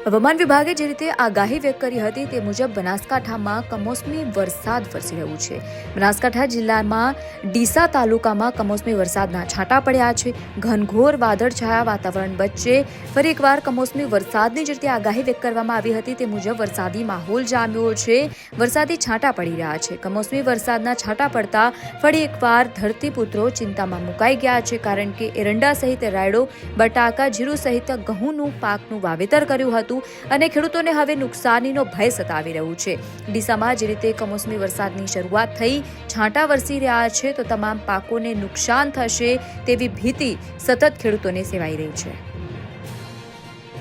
હવામાન વિભાગે જે રીતે આગાહી વ્યક્ત કરી હતી તે મુજબ બનાસકાંઠામાં કમોસમી વરસાદ વરસી રહ્યું છે. બનાસકાંઠા જિલ્લામાં ડીસા તાલુકામાં કમોસમી વરસાદના છાંટા પડ્યા છે. ઘનઘોર વાદળછાયા વાતાવરણ વચ્ચે ફરી એકવાર કમોસમી વરસાદની જે રીતે આગાહી વ્યક્ત કરવામાં આવી હતી તે મુજબ વરસાદી માહોલ જામ્યો છે. વરસાદી છાંટા પડી રહ્યા છે. કમોસમી વરસાદના છાંટા પડતા ફરી એકવાર ધરતીપુત્રો ચિંતામાં મુકાઈ ગયા છે, કારણ કે એરંડા સહિત રાયડો, બટાકા, જીરું સહિત ઘઉંનું પાકનું વાવેતર કર્યું હતું અને ખેડૂતોને હવે નુકસાનીનો ભય સતાવી રહ્યું છે. ડીસામાં જે રીતે કમોસમી વરસાદની શરૂઆત થઈ, છાંટા વરસી રહ્યા છે તો તમામ પાકોને નુકસાન થશે તેવી ભીતિ સતત ખેડૂતોને સેવાઈ રહી છે.